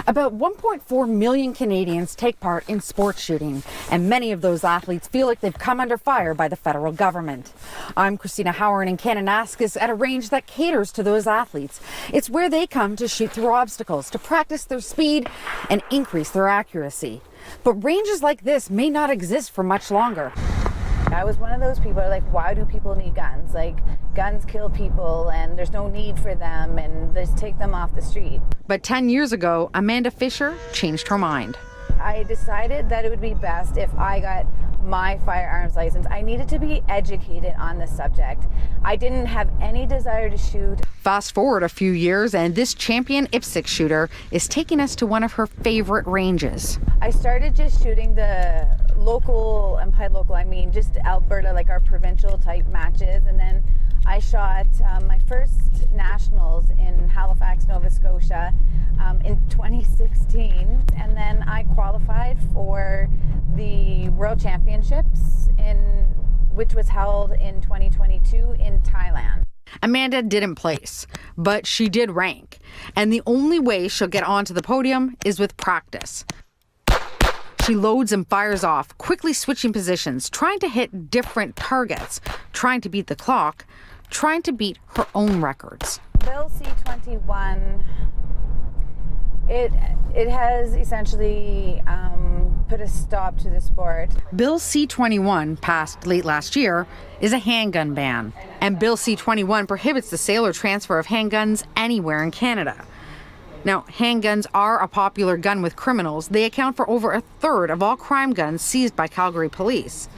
About 1.4 million Canadians take part in sports shooting, and many of those athletes feel like they've come under fire by the federal government. I'm Christina Howard in Kananaskis at a range that caters to those athletes. It's where they come to shoot through obstacles, to practice their speed and increase their accuracy. But ranges like this may not exist for much longer. I was one of those people like, why do people need guns? Like, guns kill people and there's no need for them, and just take them off the street. But 10 years ago, Amanda Fisher changed her mind. I decided that it would be best if I got my firearms license. I needed to be educated on the subject. I didn't have any desire to shoot. Fast forward a few years, and this champion IPSC shooter is taking us to one of her favorite ranges. I started just shooting the local, and by local I mean just Alberta, like our provincial type matches, and then I shot my first nationals in Halifax, Nova Scotia in 2016, and then I qualified for the World Championships which was held in 2022 in Thailand. Amanda didn't place, but she did rank, and the only way she'll get onto the podium is with practice. She loads and fires off, quickly switching positions, trying to hit different targets, trying to beat the clock, trying to beat her own records. Bill C-21, it has essentially put a stop to the sport. Bill C-21, passed late last year, is a handgun ban. And Bill C-21 prohibits the sale or transfer of handguns anywhere in Canada. Now, handguns are a popular gun with criminals. They account for over a third of all crime guns seized by Calgary police.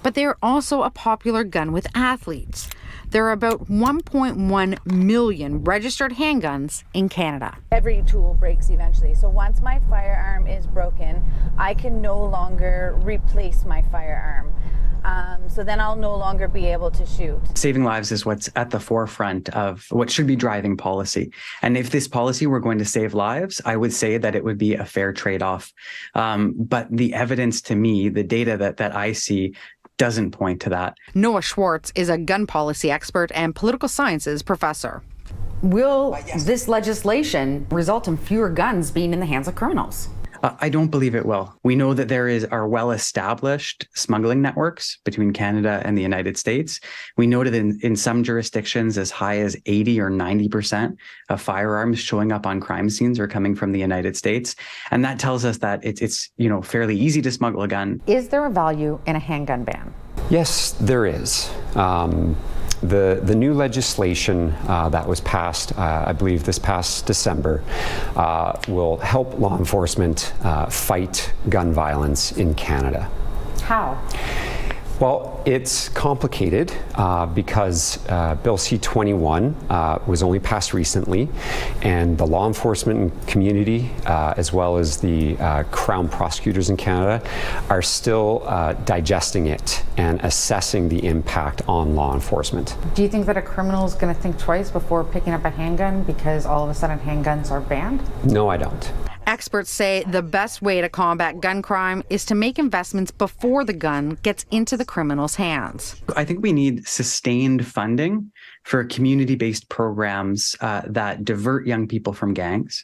But they are also a popular gun with athletes. There are about 1.1 million registered handguns in Canada. Every tool breaks eventually. So once my firearm is broken, I can no longer replace my firearm. So then I'll no longer be able to shoot. Saving lives is what's at the forefront of what should be driving policy. And if this policy were going to save lives, I would say that it would be a fair trade-off. But the evidence to me, the data that I see, doesn't point to that. Noah Schwartz is a gun policy expert and political sciences professor. Will this legislation result in fewer guns being in the hands of criminals? I don't believe it will. We know that there are well-established smuggling networks between Canada and the United States. We know that in some jurisdictions as high as 80 or 90% of firearms showing up on crime scenes are coming from the United States. And that tells us that it's fairly easy to smuggle a gun. Is there a value in a handgun ban? Yes, there is. The new legislation that was passed, I believe this past December, will help law enforcement fight gun violence in Canada. How? Well, it's complicated because Bill C-21 was only passed recently, and the law enforcement community, as well as the Crown prosecutors in Canada, are still digesting it and assessing the impact on law enforcement. Do you think that a criminal is going to think twice before picking up a handgun because all of a sudden handguns are banned? No, I don't. Experts say the best way to combat gun crime is to make investments before the gun gets into the criminal's hands. I think we need sustained funding for community-based programs that divert young people from gangs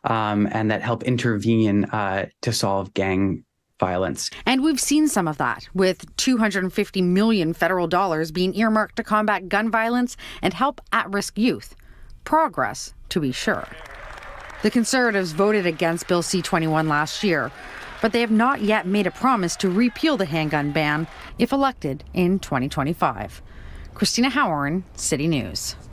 and that help intervene to solve gang violence. And we've seen some of that, with $250 million federal dollars being earmarked to combat gun violence and help at-risk youth. Progress, to be sure. The Conservatives voted against Bill C-21 last year, but they have not yet made a promise to repeal the handgun ban if elected in 2025. Christina Howard, City News.